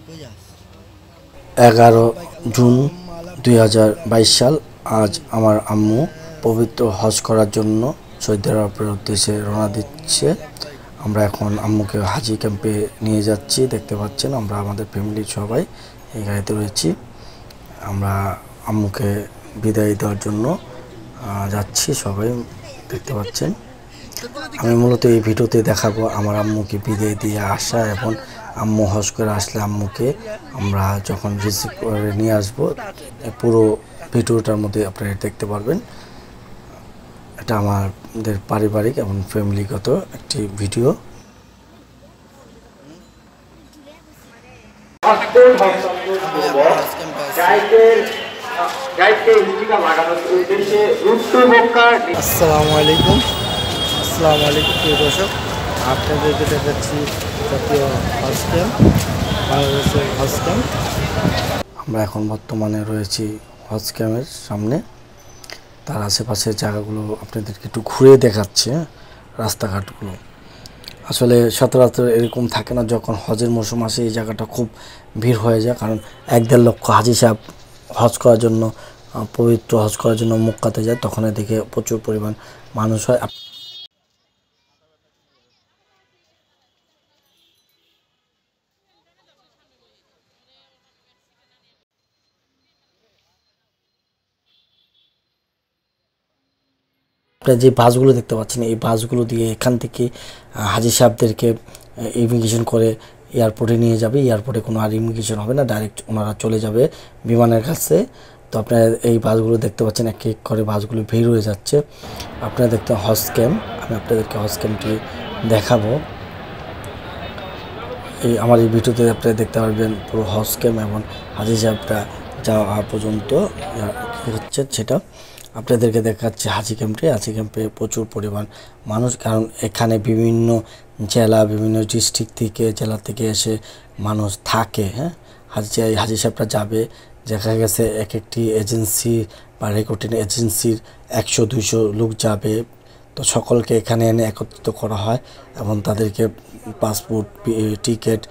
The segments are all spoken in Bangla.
11 জুন 2022 সাল। আজ আমার আম্মু পবিত্র হজ করার জন্য সৌদি আরবের উদ্দেশ্যে রওনা দিচ্ছে। আমরা এখন আম্মুকে হাজি ক্যাম্পে নিয়ে যাচ্ছি। দেখতে পাচ্ছেন আমরা আমাদের ফ্যামিলির সবাই এই গাড়িতে রয়েছি। আমরা আম্মুকে বিদায় দেওয়ার জন্য যাচ্ছি, সবাই দেখতে পাচ্ছেন। আমি মূলত এই ভিডিওতে দেখাবো আমার আম্মুকে বিদায় দিয়ে আসা এবং আম্মু হজ করে আসলে আম্মুকে আমরা যখন রিসিভ করে নিয়ে আসবো। পুরো ভিডিওটার মধ্যে আপনারা দেখতে পারবেন। এটা আমাদের পারিবারিক এবং ফ্যামিলিগত একটি ভিডিও। আসসালামু আলাইকুম প্রিয় দর্শক, আপনাদেরকে দেখাচ্ছি জাতীয় হজ ক্যাম্প, বাংলাদেশের হজ ক্যাম্প। আমরা এখন বর্তমানে রয়েছি হজ ক্যাম্পের সামনে। তার আশেপাশের জায়গাগুলো আপনাদেরকে একটু ঘুরে দেখাচ্ছে। রাস্তাঘাটগুলো আসলে সচরাচর এরকম থাকে না। যখন হজের মৌসুম আসে এই জায়গাটা খুব ভিড় হয়ে যায়, কারণ 1-1.5 লক্ষ হাজি সাহেব হজ করার জন্য, পবিত্র হজ করার জন্য মক্কাতে যায়। তখন এদিকে প্রচুর পরিমাণ মানুষ হয়। আপনারা যে বাসগুলো দেখতে পাচ্ছেন, এই বাসগুলো দিয়ে এখান থেকে হাজি সাহেবদেরকে ইমিগ্রেশন করে এয়ারপোর্টে নিয়ে যাবে। এয়ারপোর্টে কোনো আর ইমিগ্রেশন হবে না, ডাইরেক্ট ওনারা চলে যাবে বিমানের কাছে। তো আপনারা এই বাসগুলো দেখতে পাচ্ছেন, এক এক করে বাসগুলো ভিড় হয়ে যাচ্ছে। আপনারা দেখতে হজ ক্যাম্প, আমি আপনাদেরকে হজ ক্যাম্পটি দেখাবো। আমার এই ভিডিওতে আপনারা দেখতে পারবেন পুরো হজ ক্যাম্প এবং হাজি সাহেবরা যাওয়া পর্যন্ত কী হচ্ছে সেটা আপনাদেরকে দেখাচ্ছে। হাজি ক্যাম্পে প্রচুর পরিমাণ মানুষ, কারণ এখানে বিভিন্ন জেলা, বিভিন্ন ডিস্ট্রিক্ট থেকে, জেলা থেকে এসে মানুষ থাকে। হ্যাঁ, হাজি সাহেবরা যাবে। দেখা গেছে এক একটি এজেন্সি বা রেকর্ডিং এজেন্সির 100-200 লোক যাবে। তো সকলকে এখানে এনে একত্রিত করা হয় এবং তাদেরকে পাসপোর্ট, টিকিট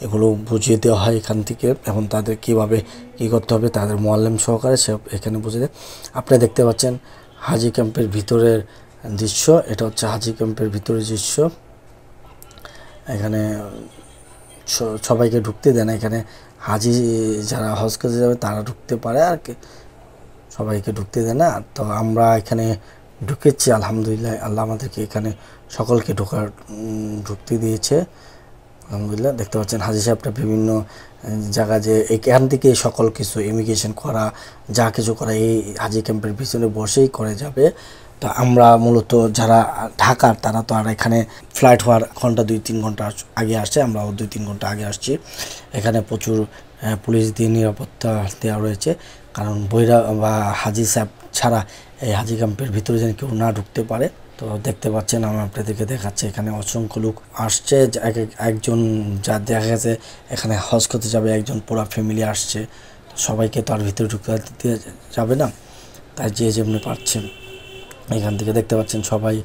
এগুলো বুঝিয়ে দেওয়া হয় এখান থেকে, এবং তাদের কীভাবে কী করতে হবে তাদের মোয়াল্লেম সহকারে সব এখানে বুঝিয়ে দেয়। আপনারা দেখতে পাচ্ছেন হাজি ক্যাম্পের ভিতরের দৃশ্য। এটা হচ্ছে হাজি ক্যাম্পের ভিতরের দৃশ্য। এখানে সবাইকে ঢুকতে দেয় না। এখানে হাজি যারা হজ করতে যাবে তারা ঢুকতে পারে, আর সবাইকে ঢুকতে দেয় না। তো আমরা এখানে ঢুকেছি, আলহামদুলিল্লাহ। আল্লাহ আমাদেরকে এখানে সকলকে ঢুকতে দিয়েছে, আলহামদুলিল্লাহ। দেখতে পাচ্ছেন হাজি সাহেবটা বিভিন্ন জায়গা যে এখান থেকে সকল কিছু ইমিগ্রেশন করা, যা কিছু করা এই হাজি ক্যাম্পের পিছনে বসেই করে যাবে। তো আমরা মূলত যারা ঢাকার, তারা তো আর এখানে ফ্লাইট হওয়ার ঘন্টা 2-3 ঘন্টা আগে আসছে। আমরাও 2-3 ঘন্টা আগে আসছি। এখানে প্রচুর পুলিশ দিয়ে নিরাপত্তা দেওয়া রয়েছে, কারণ বৈরা বা হাজি সাহেব ছাড়া এই হাজি ক্যাম্পের ভিতরে যেন কেউ না ঢুকতে পারে। তো দেখতে পাচ্ছেন, আমি আপনাদেরকে দেখাচ্ছি এখানে অসংখ্য লোক আসছে। একজন যা দেখা গেছে এখানে হজ করতে যাবে, একজন পুরো ফ্যামিলি আসছে। সবাইকে তো আর ভিতরে ঢুকতে দিতে যাবে না, তাই যে যেমনি পারছেন এখান থেকে দেখতে পাচ্ছেন সবাই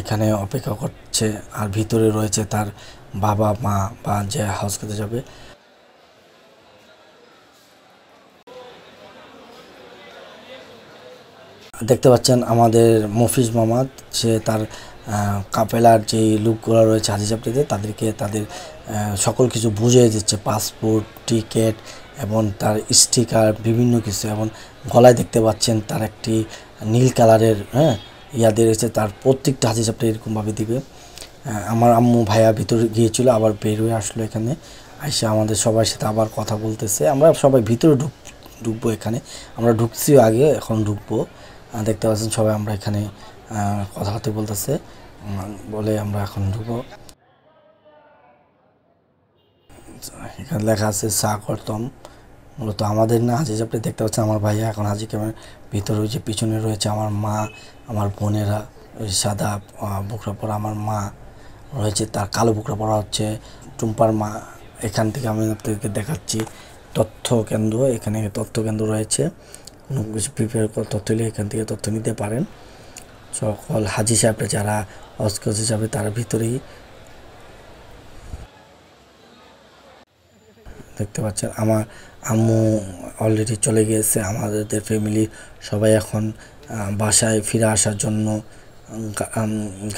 এখানে অপেক্ষা করছে। আর ভিতরে রয়েছে তার বাবা মা বা যে হজ করতে যাবে। দেখতে পাচ্ছেন আমাদের মফিজ মামাদ, সে তার কাপেলার যেই লোকগুলো রয়েছে হাজি সাহেবটিতে, তাদেরকে তাদের সকল কিছু বুঝিয়ে দিচ্ছে, পাসপোর্ট, টিকিট এবং তার স্টিকার, বিভিন্ন কিছু। এবং গলায় দেখতে পাচ্ছেন তার একটি নীল কালারের দিয়ে রয়েছে। তার প্রত্যেকটা হাজি সাহেবটা এরকমভাবে দিবে। আমার আম্মু ভাইয়া ভিতরে গিয়েছিল, আবার বের হয়ে আসলো এখানে এসে আমাদের সবার সাথে আবার কথা বলতেছে। আমরা সবাই ভিতরে ঢুকবো। এখানে আমরা ঢুকছিও আগে, এখন ঢুকবো। দেখতে পাচ্ছেন সবাই আমরা এখানে কথাবার্তা বলতেছে বলে আমরা এখন ঢুকবো। এখানে লেখা আছে চা করতাম, মূলত আমাদের না। হাজি সাহেবটা দেখতে পাচ্ছেন আমার ভাইয়া এখন হাজি ক্যাম্পের ভিতরে রয়েছে। পিছনে রয়েছে আমার মা, আমার বোনেরা, ওই সাদা বুকরা পরা আমার মা রয়েছে, তার কালো বুকরা পরা হচ্ছে টুম্পার মা। এখান থেকে আমি আপনাদেরকে দেখাচ্ছি তথ্য কেন্দ্র। এখানে তথ্য কেন্দ্র রয়েছে, কোনো কিছু প্রিপেয়ার করে তথ্য নিয়ে এখান থেকে তথ্য নিতে পারেন। সকল হাজি সাহেবরা যারা হজ করতে যাবে তারা ভিতরেই দেখতে পাচ্ছেন আমার আম্মু অলরেডি চলে গিয়েছে। আমাদের ফ্যামিলি সবাই এখন বাসায় ফিরে আসার জন্য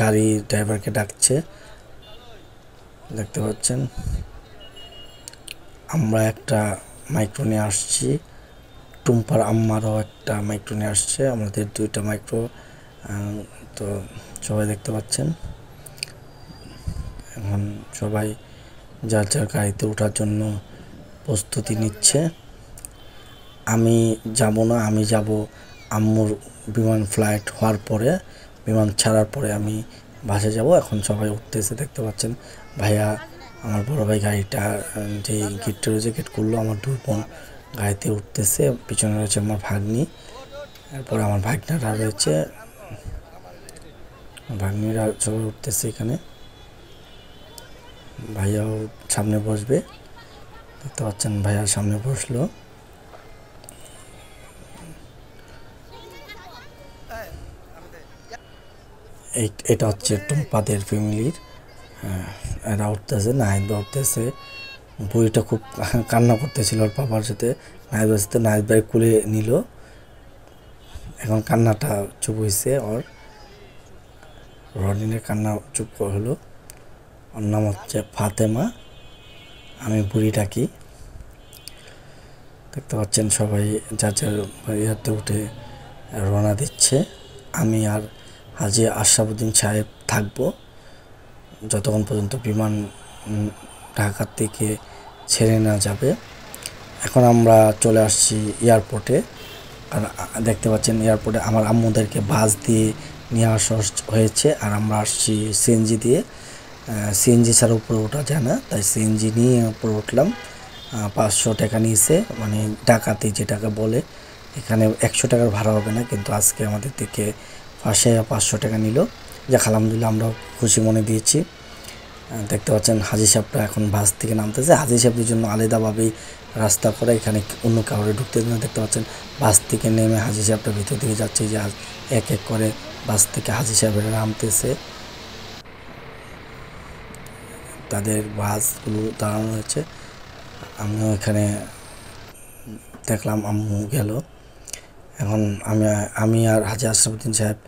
গাড়ি ড্রাইভারকে ডাকছে। দেখতে পাচ্ছেন আমরা একটা মাইক্রো নিয়ে আসছি, টুম্পার আম্মারও একটা মাইক্রো নিয়ে আসছে, আমাদের 2টা মাইক্রো। তো সবাই দেখতে পাচ্ছেন এখন সবাই যার যার গাড়িতে ওঠার জন্য প্রস্তুতি নিচ্ছে। আমি যাব না, আমি যাব আম্মুর বিমান ফ্লাইট হওয়ার পরে, বিমান ছাড়ার পরে আমি বাসে যাব। এখন সবাই উঠতেছে, দেখতে পাচ্ছেন ভাইয়া আমার বড় ভাই গাড়িটা যে গেটটা রয়েছে গেট করলো, আমার 2 বোন গাড়িতে উঠতেছে, পিছনে রয়েছে আমার ভাগ্নি, এরপরে আমার ভাগ্নারা রয়েছে, ভাগ্নিরা সবাই উঠতেছে। এখানে ভাইয়াও সামনে বসবে, দেখতে পাচ্ছেন ভাইয়া সামনে বসলো। এটা হচ্ছে টুম্পাদের ফ্যামিলির, এরা উঠতেছে, নাহিদ উঠতেছে। বুড়িটা খুব কান্না করতেছিল ওর পাপার সাথে, নাহিদ ভাই কুলে নিল, এখন কান্নাটা চুপ হয়েছে ওর, রনিনের কান্না চুপ হলো। ওর নাম হচ্ছে ফাতেমা, আমি বুড়ি ডাকি। দেখতে পাচ্ছেন সবাই যার যার ইয়াতে উঠে রওনা দিচ্ছে। আমি আর হাজী আশরাফুদ্দিন সাহেব থাকবো যতক্ষণ পর্যন্ত বিমান ঢাকার থেকে ছেড়ে না যাবে। এখন আমরা চলে আসছি এয়ারপোর্টে, আর দেখতে পাচ্ছেন এয়ারপোর্টে আমার আম্মুদেরকে বাস দিয়ে নিয়ে আসা হয়েছে, আর আমরা আসছি সিএনজি দিয়ে। সিএনজি ছাড়া উপরে ওঠা যায় না, তাই সিএনজি নিয়ে উপরে উঠলাম। 500 টাকা নিয়েছে, মানে ঢাকাতে যে টাকা বলে, এখানে 100 টাকার ভাড়া হবে না, কিন্তু আজকে আমাদের থেকে 500 টাকা নিল। যাক আলহামদুলিল্লাহ, আমরা খুশি মনে দিয়েছি। দেখতে পাচ্ছেন হাজী সাহেবরা এখন বাস থেকে নামতেছে, হাজী সাহেবদের জন্য আলাদাভাবেই রাস্তা করে, এখানে অন্য কাউরে ঢুকতে দেন। দেখতে পাচ্ছেন বাস থেকে নেমে হাজী সাহেবরা ভিতর দিকে যাচ্ছে, যে এক এক করে বাস থেকে হাজী সাহেবরা নামতেছে, তাদের বাসগুলো দাঁড়ানো হয়েছে। আমিও এখানে দেখলাম আম্মু গেল। এখন আমি আর হাজী আশরাফুদ্দিন সাহেব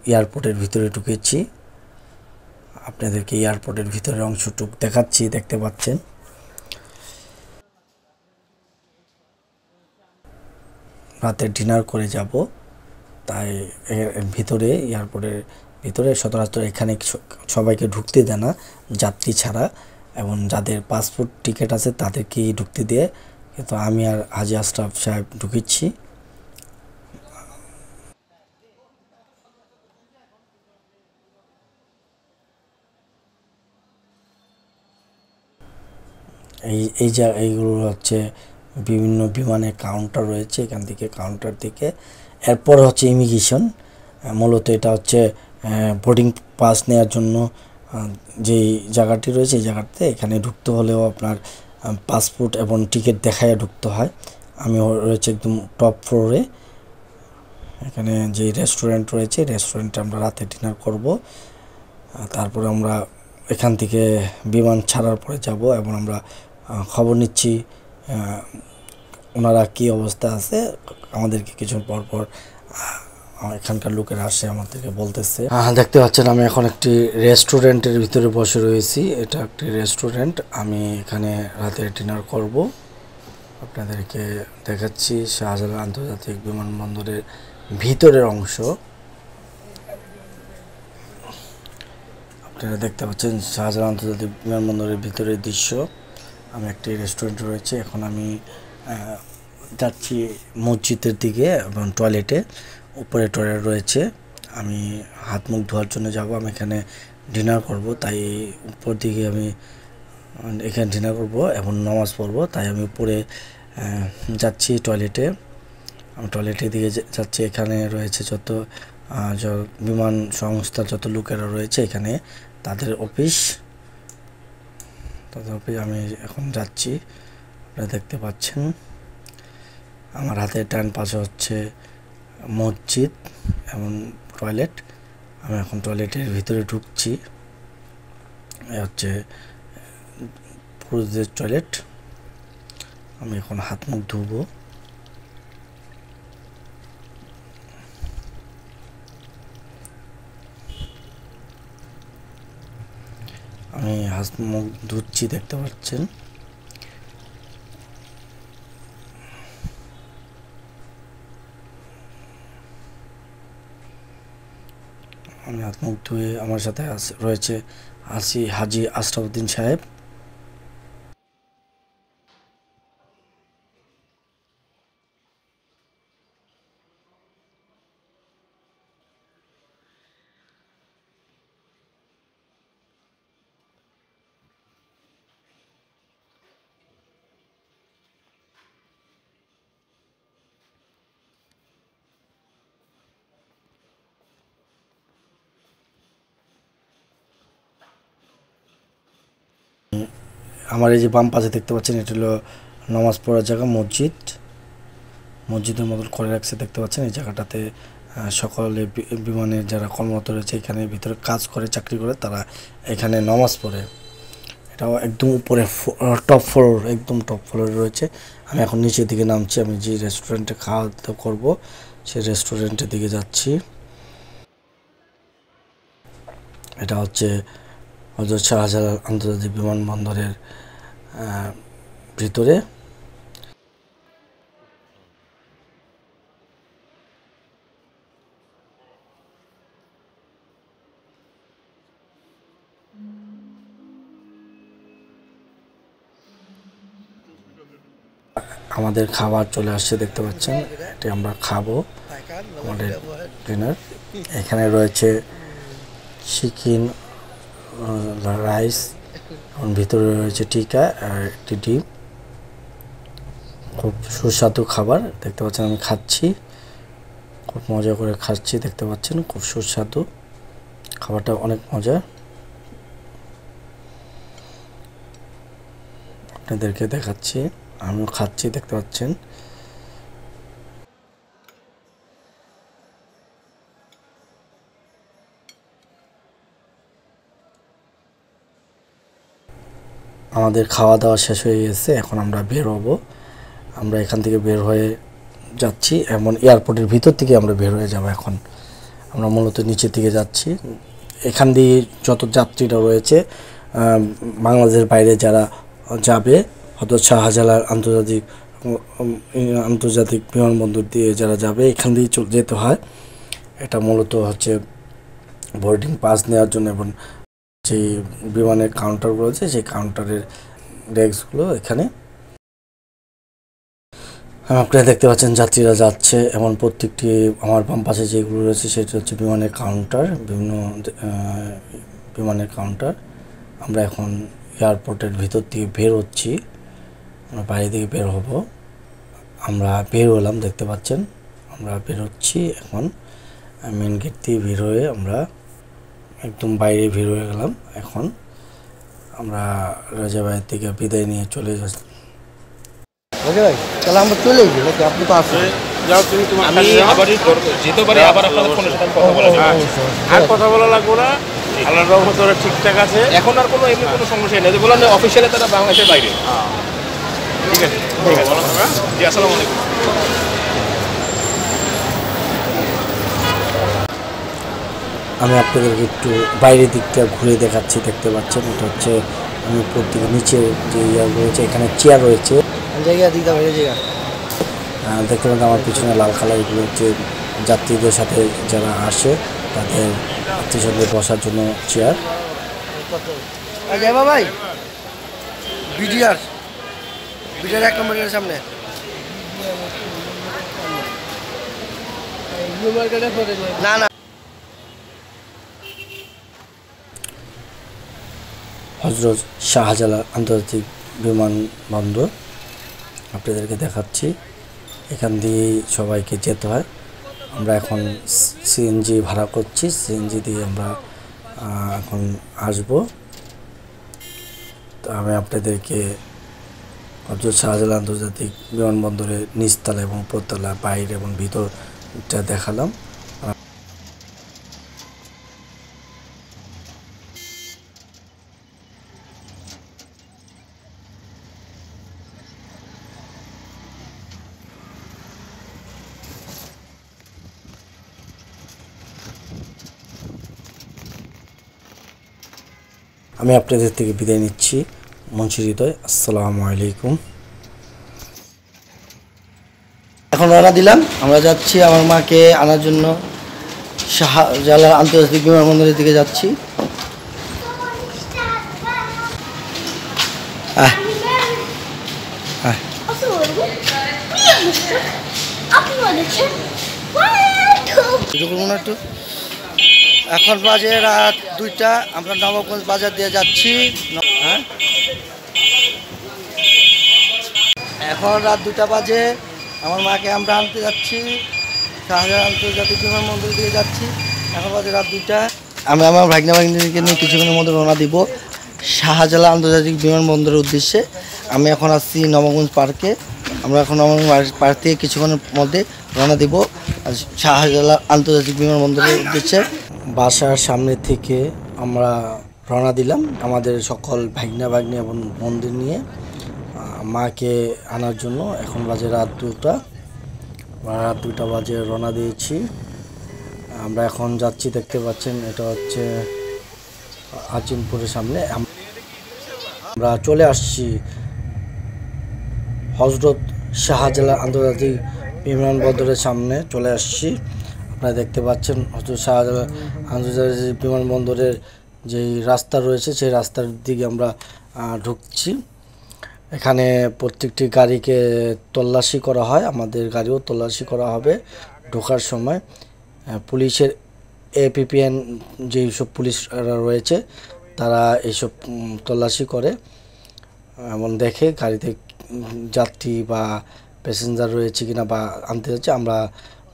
এয়ারপোর্টের ভিতরে ঢুকেছি, আপনাদেরকে এয়ারপোর্টের ভিতরের অংশটুকু দেখাচ্ছি, দেখতে পাচ্ছেন। রাতে ডিনার করে যাব, তাই ভিতরে এয়ারপোর্টের ভিতরে সচরাচর এখানে সবাইকে ঢুকতে দেয় না যাত্রী ছাড়া, এবং যাদের পাসপোর্ট টিকিট আছে তাদেরকেই ঢুকতে দেয়, কিন্তু আমি আর হাজী আশরাফ সাহেব ঢুকেছি। এইগুলো হচ্ছে বিভিন্ন বিমানে কাউন্টার রয়েছে, এখান থেকে কাউন্টার থেকে এরপর হচ্ছে ইমিগ্রেশন। মূলত এটা হচ্ছে বোর্ডিং পাস নেওয়ার জন্য যেই জায়গাটি রয়েছে, এই জায়গাতে এখানে ঢুকতে হলেও আপনার পাসপোর্ট এবং টিকিট দেখায় ঢুকতে হয়। আমি রয়েছে একদম টপ ফ্লোরে, এখানে যে রেস্টুরেন্ট রয়েছে, রেস্টুরেন্টে আমরা রাতে ডিনার করব। তারপর আমরা এখান থেকে বিমান ছাড়ার পরে যাব, এবং আমরা খবর নিচ্ছি ওনারা কী অবস্থা আছে। আমাদেরকে কিছু পর পর এখানকার লোকেরা আসে আমাদেরকে বলতেছে। দেখতে পাচ্ছেন আমি এখন একটি রেস্টুরেন্টের ভিতরে বসে রয়েছি, এটা একটি রেস্টুরেন্ট। আমি এখানে রাতে ডিনার করব, আপনাদেরকে দেখাচ্ছি শাহজালাল আন্তর্জাতিক বিমানবন্দরের ভিতরের অংশ। আপনারা দেখতে পাচ্ছেন শাহজালাল আন্তর্জাতিক বিমানবন্দরের ভিতরের দৃশ্য। আমি একটি রেস্টুরেন্ট রয়েছে, এখন আমি যাচ্ছি মসজিদের দিকে এবং টয়লেটে, উপরে টয়লেট রয়েছে। আমি হাত মুখ ধোয়ার জন্য যাব, আমি এখানে ডিনার করব, তাই উপর দিকে আমি এখানে ডিনার করব এবং নামাজ পড়ব, তাই আমি উপরে যাচ্ছি টয়লেটে। আমি টয়লেটের দিকে যাচ্ছি, এখানে রয়েছে যত বিমান সংস্থার যত লোকেরা রয়েছে এখানে, তাদের অফিস। আমি এখন যাচ্ছি, আপনারা দেখতে পাচ্ছেন আমার হাতে ডান পাশে হচ্ছে মসজিদ এবং টয়লেট। আমি এখন টয়লেটের ভিতরে ঢুকছি, হচ্ছে পুরুষদের টয়লেট। আমি এখন হাত মুখ ধুবো। আমি হাত মুখ ধুচ্ছি, দেখতে পাচ্ছেন। আমি হাত মুখ ধুয়ে আমার সাথে রয়েছে হাজী আশরাফুদ্দিন সাহেব। আমার এই যে বাম পাশে দেখতে পাচ্ছেন, এটা হলো নামাজ পড়ার জায়গা, মসজিদের মতন করে রাখছে, দেখতে পাচ্ছেন। এই জায়গাটাতে সকলে বিমানের যারা কর্মরত রয়েছে, এখানে ভিতরে কাজ করে, চাকরি করে, তারা এখানে নামাজ পড়ে। এটাও একদম উপরে টপ ফ্লোর, একদম টপ ফ্লোরে রয়েছে। আমি এখন নিচের দিকে নামছি, আমি যে রেস্টুরেন্টে খাওয়া দাওয়া করবো সেই রেস্টুরেন্টের দিকে যাচ্ছি। এটা হচ্ছে হযরত শাহজালাল আন্তর্জাতিক বিমানবন্দরের ভিতরে। আমাদের খাবার চলে আসছে, দেখতে পাচ্ছেন। এটি আমরা খাবো, আমাদের ডিনার। এখানে রয়েছে চিকেন, রাইস, ভিতরে রয়েছে টিকা আর একটি ডিম। খুব সুস্বাদু খাবার, দেখতে পাচ্ছেন। আমি খাচ্ছি, খুব মজা করে খাচ্ছি, দেখতে পাচ্ছেন। খুব সুস্বাদু খাবারটা, অনেক মজা। আপনাদেরকে দেখাচ্ছি, আমিও খাচ্ছি, দেখতে পাচ্ছেন। আমাদের খাওয়া দাওয়া শেষ হয়ে গেছে, এখন আমরা বের হব। আমরা এখান থেকে বের হয়ে যাচ্ছি, এমন এয়ারপোর্টের ভিতর থেকে আমরা বের হয়ে যাব। এখন আমরা মূলত নিচের দিকে যাচ্ছি। এখান দিয়ে যত যাত্রীরা রয়েছে বাংলাদেশের বাইরে যারা যাবে, হয়তো শাহজালাল আন্তর্জাতিক বিমানবন্দর দিয়ে যারা যাবে, এখান দিয়ে যেতে হয়। এটা মূলত হচ্ছে বোর্ডিং পাস নেওয়ার জন্য, এবং যে বিমানের কাউন্টারগুলো আছে সেই কাউন্টারের ডেস্কগুলো এখানে। আপনারা দেখতে পাচ্ছেন যাত্রীরা যাচ্ছে, এমন প্রত্যেকটি আমার বাম পাশে যেগুলো রয়েছে সেটা হচ্ছে বিমানের কাউন্টার, বিভিন্ন বিমানের কাউন্টার। আমরা এখন এয়ারপোর্টের ভিতর থেকে বের হচ্ছি, আমরা বাইরে থেকে বের হব। আমরা বের হলাম, দেখতে পাচ্ছেন। আমরা বের হচ্ছি এখন মেন গেট দিয়ে বের হয়ে আমরা একদম বাইরে বের হয়ে গেলাম। এখন আমরা রাজাবাড়ির থেকে বিদায় নিয়ে চলে যাচ্ছি। ওকে ভাই, তাহলে আমরা চলে যাই নাকি? আপনি তো আসেন। যাও তুমি তোমার আমি আবার যেতে পারি, আবার আপনাদের ফোনের সাথে কথা বলা যাবে। আর কথা বলা লাগবো না, আল্লাহর রহমতে ওরা ঠিকঠাক আছে। এখন আর কোনো এমনি কোনো সমস্যা নেই, বললাম না অফিসিয়ালি তারা বাংলাদেশের বাইরে। ঠিক আছে, ঠিক আছে, জি আসসালামু আলাইকুম। আমি আপনাদেরকে একটু বাইরের দিকটা ঘুরে দেখাচ্ছি, দেখতে পাচ্ছেন। এটা হচ্ছে আমি প্রত্যেকে নিচে যে ইয়া রয়েছে, এখানে চেয়ার রয়েছে, জায়গা দিতে হবে জায়গা। দেখতে পাচ্ছেন আমার পিছনে লাল কালার, এগুলো হচ্ছে যাত্রীদের সাথে যারা আসে তাদের আত্মীয় স্বজনদের বসার জন্য চেয়ার। যাবা ভাই, বিডিআর 1 নম্বরের সামনে। না না, হযরত শাহজালাল আন্তর্জাতিক বিমানবন্দর আপনাদেরকে দেখাচ্ছি। এখান দিয়েই সবাইকে যেতে হয়। আমরা এখন সিএনজি ভাড়া করছি, সিএনজি দিয়ে আমরা এখন আসব। তো আমি আপনাদেরকে হযরত শাহজালাল আন্তর্জাতিক বিমানবন্দরের নিচতলা এবং উপরতলা, বাইরে এবং ভিতরটা দেখালাম। আমি আপনাদের থেকে বিদায় নিচ্ছি। মুন্সি হৃদয়, আসসালামু আলাইকুম। এখন রওনা দিলাম, আমরা যাচ্ছি আমার মাকে আনার জন্য শাহজালাল আন্তর্জাতিক বিমানবন্দরের দিকে যাচ্ছি। একটু এখন বাজে রাত 2টা, আমরা নবাবগঞ্জ বাজার দিয়ে যাচ্ছি। হ্যাঁ, এখন রাত 2টা বাজে, আমার মাকে আমরা আনতে যাচ্ছি, শাহজালাল আন্তর্জাতিক বিমানবন্দরের দিকে যাচ্ছি। এখন বাজে রাত 2টা, আমি আমার ভাগ্নিকে নিয়ে কিছুক্ষণের মধ্যে রওনা দিব শাহজালাল আন্তর্জাতিক বিমানবন্দরের উদ্দেশ্যে। আমি এখন আসছি নবাবগঞ্জ পার্কে। আমরা এখন নবাবগঞ্জ পার্ক থেকে কিছুক্ষণের মধ্যে রওনা দিব শাহজালাল আন্তর্জাতিক বিমানবন্দরের উদ্দেশ্যে। বাসার সামনে থেকে আমরা রওনা দিলাম আমাদের সকল ভাগ্না এবং বোনদের নিয়ে মাকে আনার জন্য। এখন বাজে রাত 2টা, রাত 2টা বাজে রওনা দিয়েছি। আমরা এখন যাচ্ছি, দেখতে পাচ্ছেন এটা হচ্ছে আজিমপুরের সামনে। আমরা চলে আসছি হজরত শাহজালাল আন্তর্জাতিক বিমানবন্দরের সামনে চলে আসছি। আপনারা দেখতে পাচ্ছেন হজরত শাহজালাল আন্তর্জাতিক বিমানবন্দরের যেই রাস্তা রয়েছে সেই রাস্তার দিকে আমরা ঢুকছি। এখানে প্রত্যেকটি গাড়িকে তল্লাশি করা হয়, আমাদের গাড়িও তল্লাশি করা হবে ঢোকার সময়। পুলিশের APPN যেই সব পুলিশরা রয়েছে তারা এইসব তল্লাশি করে এমন দেখে গাড়িতে যাত্রী বা প্যাসেঞ্জার রয়েছে কিনা বা আনতে যাচ্ছে। আমরা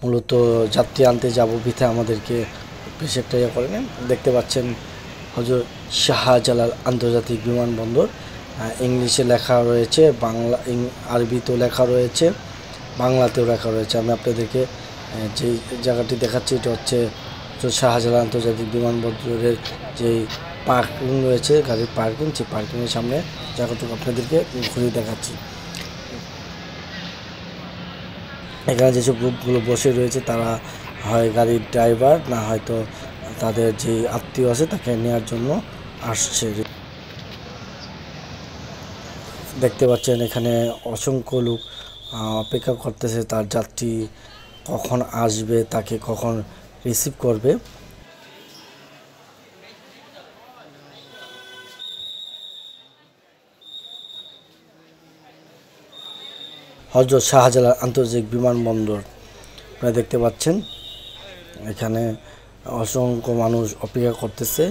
মূলত যাত্রী আনতে যাব বিধে আমাদেরকে বেশ একটা ইয়ে করে নেন। দেখতে পাচ্ছেন হজরত শাহজালাল আন্তর্জাতিক বিমানবন্দর, ইংলিশে লেখা রয়েছে, বাংলা আরবিতেও লেখা রয়েছে, বাংলাতেও লেখা রয়েছে। আমি আপনাদেরকে যে জায়গাটি দেখাচ্ছি এটা হচ্ছে শাহজালাল আন্তর্জাতিক বিমানবন্দরের যেই পার্কিং রয়েছে, গাড়ির পার্কিং, সেই পার্কিংয়ের সামনে জায়গাটুকু আপনাদেরকে ঘুরিয়ে দেখাচ্ছি। এখানে যেসব গ্রুপগুলো বসে রয়েছে তারা হয় গাড়ির ড্রাইভার, না হয়তো তাদের যে আত্মীয় আছে তাকে নেওয়ার জন্য আসছে। দেখতে পাচ্ছেন এখানে অসংখ্য লোক অপেক্ষা করতেছে তার যাত্রী কখন আসবে, তাকে কখন রিসিভ করবে। হজরত শাহজালাল আন্তর্জাতিক বিমানবন্দর আপনারা দেখতে পাচ্ছেন, এখানে অসংখ্য মানুষ অপেক্ষা করতেছে।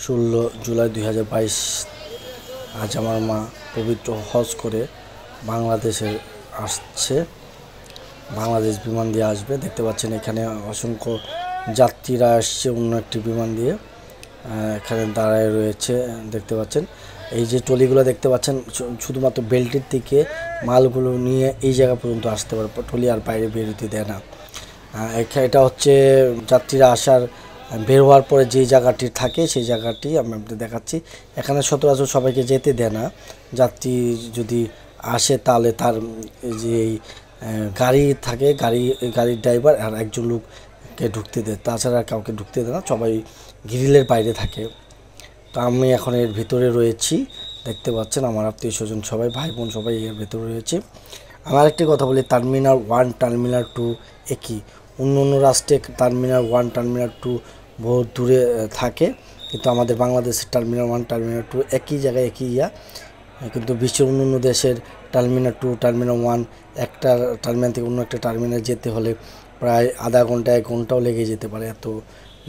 16 জুলাই 2022 আজ আমার মা পবিত্র হজ করে বাংলাদেশে আসছে, বাংলাদেশ বিমান দিয়ে আসবে। দেখতে পাচ্ছেন এখানে অসংখ্য যাত্রীরা আসছে অন্য একটি বিমান দিয়ে, এখানে দাঁড়ায় রয়েছে। দেখতে পাচ্ছেন এই যে ট্রলিগুলো দেখতে পাচ্ছেন, শুধুমাত্র বেল্টের থেকে মালগুলো নিয়ে এই জায়গা পর্যন্ত আসতে পারে, ট্রলি আর বাইরে বেরোতে দেয় না। এটা হচ্ছে যাত্রীরা আসার বের হওয়ার পরে যে জায়গাটি থাকে সেই জায়গাটি আমি আপনাদের দেখাচ্ছি। এখানে সচরাচর সবাইকে যেতে দেয় না, যাত্রী যদি আসে তাহলে তার যে গাড়ি থাকে গাড়ির ড্রাইভার আর একজন লোককে ঢুকতে দেয়, তাছাড়া কাউকে ঢুকতে দেয় না, সবাই গ্রিলের বাইরে থাকে। তো আমি এখন এর ভিতরে রয়েছি, দেখতে পাচ্ছেন আমার আত্মীয় স্বজন সবাই, ভাই বোন সবাই এর ভিতরে রয়েছে। আমার একটি কথা বলি, টার্মিনাল 1 টার্মিনাল 2 একই। অন্য রাষ্ট্রে টার্মিনাল 1 টার্মিনাল 2 বহু দূরে থাকে, কিন্তু আমাদের বাংলাদেশের টার্মিনাল 1 টার্মিনাল 2 একই জায়গায় একই কিন্তু বিশ্বের অন্য দেশের টার্মিনাল 2 টার্মিনাল 1 একটা টার্মিনাল থেকে অন্য একটা টার্মিনাল যেতে হলে প্রায় আধা ঘন্টা 1 ঘন্টাও লেগে যেতে পারে, এত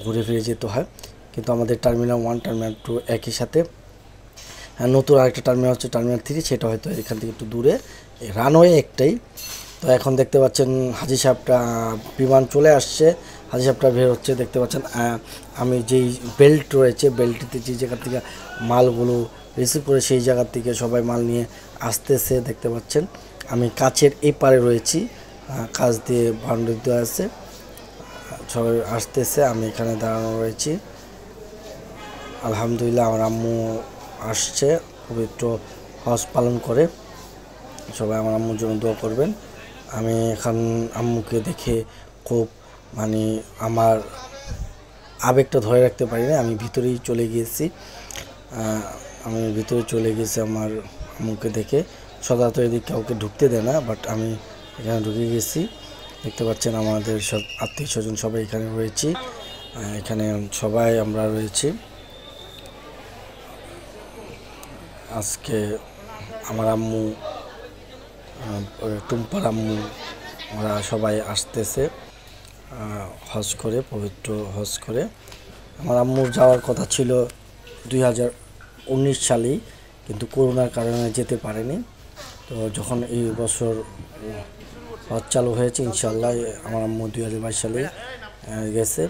ঘুরে ফিরে যেতে হয়। কিন্তু আমাদের টার্মিনাল 1 টার্মিনাল 2 একই সাথে। নতুন আরেকটা টার্মিনাল হচ্ছে টার্মিনাল 3, সেটা হয়তো এখান থেকে একটু দূরে, রানওয়ে একটাই। তো এখন দেখতে পাচ্ছেন হাজী সাহেবটা বিমান চলে আসছে, হাজী সাহেবটা বের হচ্ছে। দেখতে পাচ্ছেন আমি যেই বেল্ট রয়েছে, বেল্টটিতে যে জায়গা থেকে মালগুলো রিসিভ করে সেই জায়গার থেকে সবাই মাল নিয়ে আসতেছে। দেখতে পাচ্ছেন আমি কাছের এই পারে রয়েছি, কাছ দিয়ে বাউন্ডারি দেওয়া আছে, সবাই আসতেছে, আমি এখানে দাঁড়ানো রয়েছি। আলহামদুলিল্লাহ আমার আম্মু আসছে পবিত্র হজ পালন করে, সবাই আমার আম্মুর জন্য দোয়া করবেন। আমি এখন আম্মুকে দেখে খুব মানে আমার আবেগটা ধরে রাখতে পারি না, আমি ভিতরেই চলে গিয়েছি। আমি ভিতরে চলে গেছি আমার আম্মুকে দেখে। সচরাচর এদিকে কাউকে ঢুকতে দেয় না, বাট আমি এখানে ঢুকে গেছি। দেখতে পাচ্ছেন আমাদের সব আত্মীয় স্বজন সবাই এখানে রয়েছি, এখানে সবাই আমরা রয়েছি। আজকে আমার আম্মু, টুম্পার আম্মু, ওরা সবাই আসতেছে হজ করে, পবিত্র হজ করে। আমার আম্মুর যাওয়ার কথা ছিল 2019 সালেই, কিন্তু করোনার কারণে যেতে পারেনি। তো যখন এই বছর হজ চালু হয়েছে, ইনশাল্লাহ আমার আম্মু 2022 সালে গেছে।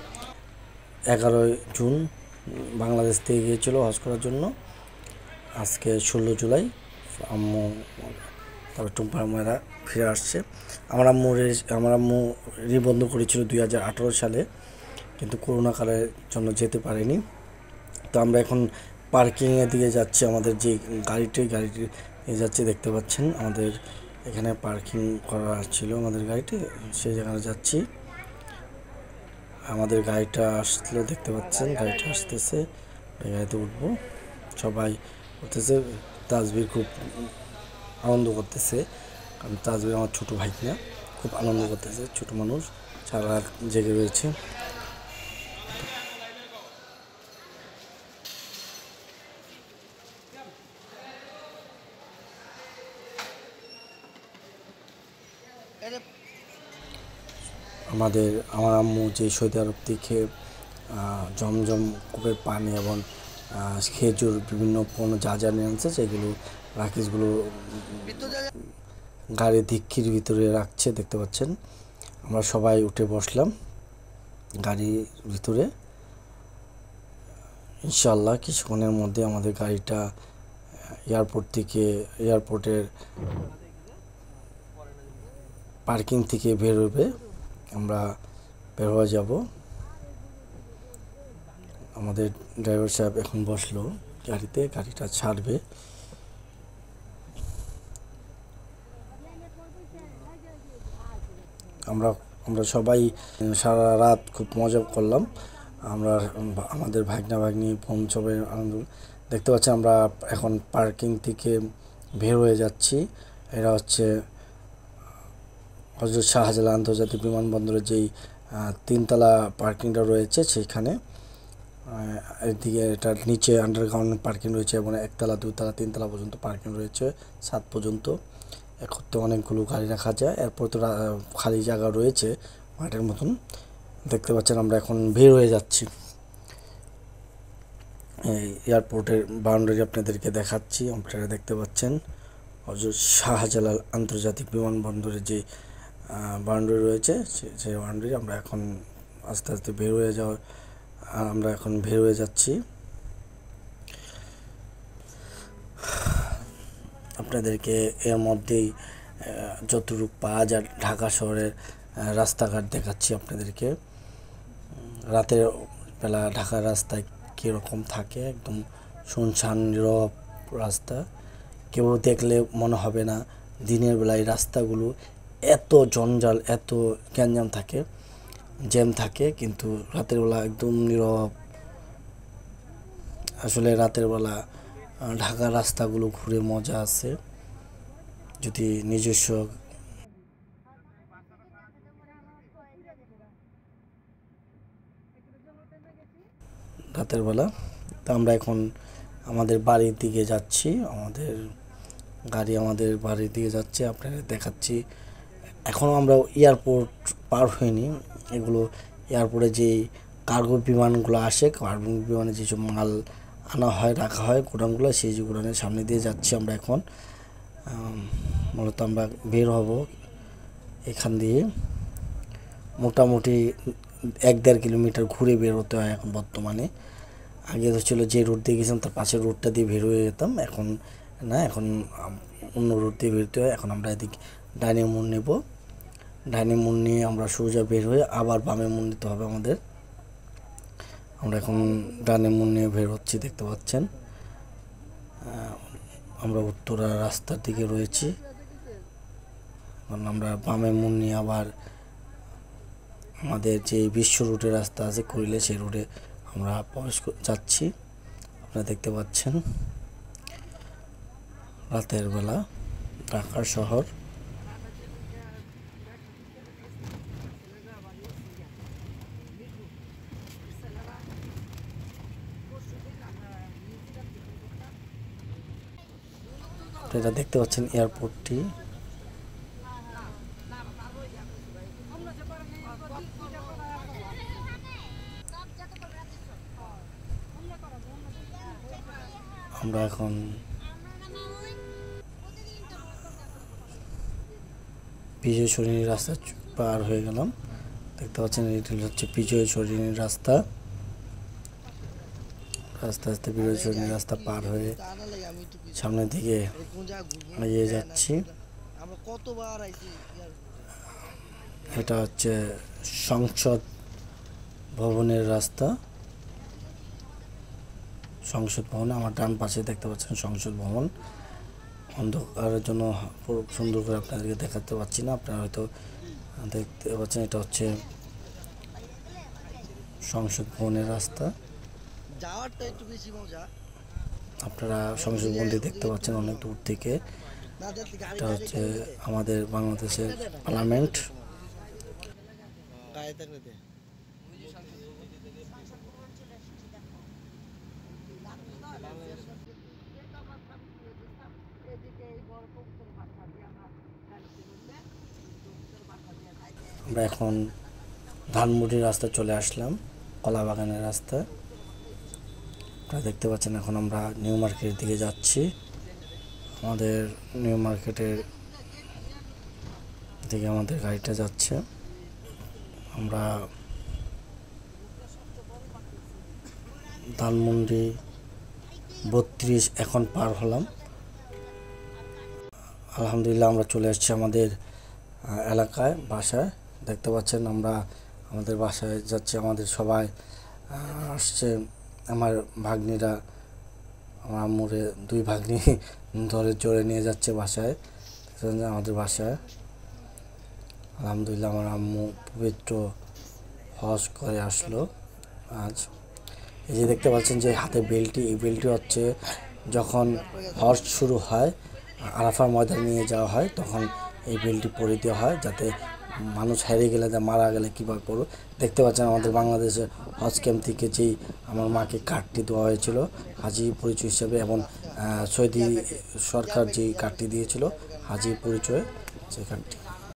11 জুন বাংলাদেশ থেকে গিয়েছিল হজ করার জন্য। আজকে 16 জুলাই আম্মু, তারপর টুম্পার আম্মুরা ফিরে আসছে। আমার আম্মু নিবন্ধ করেছিল 2018 সালে, কিন্তু করোনা কালের জন্য যেতে পারেনি। তো আমরা এখন পার্কিংয়ের দিকে যাচ্ছি। আমাদের যে গাড়িটি যাচ্ছে, দেখতে পাচ্ছেন আমাদের এখানে পার্কিং করা ছিল আমাদের গাড়িটি, সেই জায়গায় যাচ্ছি। আমাদের গাড়িটা আসলো, দেখতে পাচ্ছেন গাড়িটা আসতেছে, এই গাড়িতে উঠবো। সবাই উঠতেছে, তাজবির খুব আনন্দ করতেছে, কারণ তাজবির আমার ছোটো ভাইকনা, খুব আনন্দ করতেছে। ছোটো মানুষ, সারা রাত জেগে রয়েছে। আমার আম্মু যে সৌদি আরব থেকে জমজম কূপের পানি এবং খেজুর বিভিন্ন পণ্য যা নিয়ে আনছে, সেগুলো রাখিসগুলো গাড়ি ডিক্কির ভিতরে রাখছে, দেখতে পাচ্ছেন। আমরা সবাই উঠে বসলাম গাড়ির ভিতরে। ইনশাআল্লাহ কিছুক্ষণের মধ্যে আমাদের গাড়িটা এয়ারপোর্টের পার্কিং থেকে বের হবে, আমরা বের হয়ে যাব। আমাদের ড্রাইভার সাহেব এখন বসলো গাড়িতে, গাড়িটা ছাড়বে। আমরা সবাই সারা রাত খুব মজা করলাম। আমরা আমাদের ভাগ্নি বোন সবাই আনন্দ। দেখতে পাচ্ছি আমরা এখন পার্কিং থেকে বের হয়ে যাচ্ছি। এরা হচ্ছে হযরত শাহজালাল আন্তর্জাতিক বিমানবন্দরের যেই 3তলা পার্কিংটা রয়েছে, সেইখানে এদিকে এটার নিচে আন্ডারগ্রাউন্ড পার্কিং রয়েছে, এবং 1তলা 2তলা 3তলা পর্যন্ত পার্কিং রয়েছে, 7 পর্যন্ত। একত্রে অনেকগুলো গাড়ি রাখা যায়। এরপর তো খালি জায়গা রয়েছে মাঠের মতন। দেখতে পাচ্ছেন আমরা এখন বের হয়ে যাচ্ছি। এই এয়ারপোর্টের বাউন্ডারি আপনাদেরকে দেখাচ্ছি। আপনারা দেখতে পাচ্ছেন হযরত শাহজালাল আন্তর্জাতিক বিমানবন্দরের যে বাউন্ডারি রয়েছে, সেই বাউন্ডারি আমরা এখন আস্তে আস্তে আমরা এখন বের হয়ে যাচ্ছি। আপনাদেরকে এর মধ্যেই যতটুকু পাওয়া যায় ঢাকা শহরের রাস্তাঘাট দেখাচ্ছি আপনাদেরকে। রাতের বেলা ঢাকার রাস্তায় কীরকম থাকে, একদম শুনশান নীরব রাস্তা। কেউ দেখলে মনে হবে না দিনের বেলায় রাস্তাগুলো এত জঞ্জাল, এত গ্যাঞ্জাম থাকে, জ্যাম থাকে, কিন্তু রাতের বেলা একদম নীরব। আসলে রাতের বেলা ঢাকার রাস্তাগুলো ঘুরে মজা আছে। যদি নিজস্ব রাতের বেলা। তো আমরা এখন আমাদের বাড়ির দিকে যাচ্ছি, আমাদের বাড়ির দিকে যাচ্ছে, আপনাদের দেখাচ্ছি। এখনও আমরা এয়ারপোর্ট পার হইনি। এগুলো এয়ারপোর্টে যেই কার্গো বিমানগুলো আসে, কার্গো বিমানে যেসব মাল আনা হয়, রাখা হয় গোডাউনগুলো, সেই যে গোডাউনের সামনে দিয়ে যাচ্ছি আমরা এখন। মূলত আমরা বের হব এখান দিয়ে। মোটামুটি 1-1.5 কিলোমিটার ঘুরে বের হতে হয় এখন বর্তমানে। আগে তো ছিল যে রুট দিয়ে গেছিলাম তার পাশের রুটটা দিয়ে বের হয়ে যেতাম, এখন না, এখন অন্য রুট দিয়ে বেরোতে হয়। এখন আমরা এদিকে ডাইনে মোড় নেব, ডাইনে মোড় নিয়ে আমরা সোজা বের হয়ে আবার বামে মোড় নিতে হবে আমাদের। আমরা এখন ডানে মোড় নিয়ে বের হচ্ছি, দেখতে পাচ্ছেন। আমরা উত্তরা রাস্তার দিকে রয়েছি। কারণ আমরা বামে মুন নিয়ে আবার আমাদের যে বিশ্ব রুটের রাস্তা আছে কুড়িলে, সেই রুটে আমরা যাচ্ছি। আপনারা দেখতে পাচ্ছেন রাতের বেলা ঢাকা শহর। এটা দেখতে পাচ্ছেন এয়ারপোর্টটি। আমরা এখন বিজয় সরণির রাস্তা পার হয়ে গেলাম। দেখতে পাচ্ছেন এটা হচ্ছে বিজয় সরণির রাস্তা। আস্তে আস্তে বিজয় সরণির রাস্তা পার হয়ে সামনের দিকে এগিয়ে যাচ্ছি। এটা হচ্ছে সংসদ ভবনের রাস্তা। সংসদ ভবন আমার ডান পাশে দেখতে পাচ্ছেন সংসদ ভবন। অন্ধকারের জন্য পুরো সুন্দর করে আপনাদেরকে দেখাতে পারছি না, আপনারা হয়তো দেখতে পাচ্ছেন এটা হচ্ছে সংসদ ভবনের রাস্তা। আপনারা সংসদ ভবনটি দেখতে পাচ্ছেন অনেক দূর থেকে। এটা হচ্ছে আমাদের বাংলাদেশের পার্লামেন্ট। আমরা এখন ধানমন্ডির রাস্তা চলে আসলাম, কলা বাগানের রাস্তা। আপনারা দেখতে পাচ্ছেন এখন আমরা নিউ মার্কেটের দিকে যাচ্ছি। আমাদের নিউ মার্কেটের দিকে আমাদের গাড়িটা যাচ্ছে। আমরা ধানমন্ডি 32 এখন পার হলাম। আলহামদুলিল্লাহ আমরা চলে এসেছি আমাদের এলাকায়, বাসায়। দেখতে পাচ্ছেন আমরা আমাদের বাসায় যাচ্ছি। আমাদের সবাই আসছে। আমার ভাগ্নিরা, আমার আম্মুরে 2 ভাগ্নি ধরে জোরে নিয়ে যাচ্ছে বাসায়, আমাদের বাসায়। আলহামদুলিল্লাহ আমার আম্মু পবিত্র হজ করে আসলো আজ। এই যে দেখতে পাচ্ছেন যে হাতে বেল্টটি, এই বেল্টটি হচ্ছে যখন হজ শুরু হয়, আরাফার ময়দানে নিয়ে যাওয়া হয়, তখন এই বেল্টটি পরে দেওয়া হয়, যাতে মানুষ হারিয়ে গেলে, মারা গেলে কীভাবে পড়ো। দেখতে পাচ্ছেন আমাদের বাংলাদেশের হজ ক্যাম্প থেকে যেই আমার মাকে কার্ডটি দেওয়া হয়েছিল হাজি পরিচয় হিসাবে, এবং সৌদি সরকার যেই কার্ডটি দিয়েছিল হাজি পরিচয়, সেই কার্ডটি।